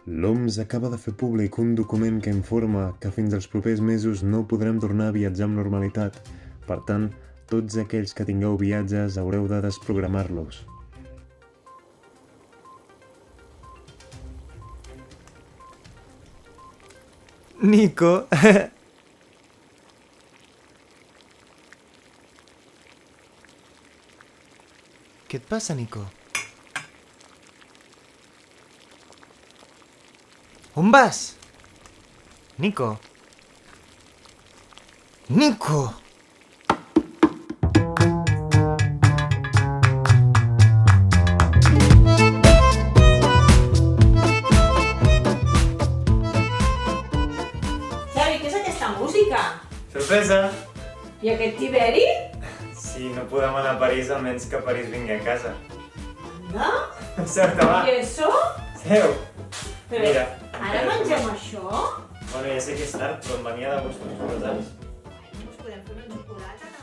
L'OMS acaba de fer públic un document que informa que fins als propers mesos no podrem tornar a viatjar amb normalitat. Per tant, tots aquells que tingueu viatges haureu de desprogramar-los. Nico. Què et passa, Nico? On vas? Nico? Nico! Xavi, què és aquesta música? Sorpresa! I aquest Tiberi? Si no podem anar a París, almenys que París vingui a casa. Anda? Seu-te, va! I això? Seu! Però Mira. ara mengem això? Bueno, ja sé que és tard, però em venia de gust uns croissants. Ens podem fer una xocolata?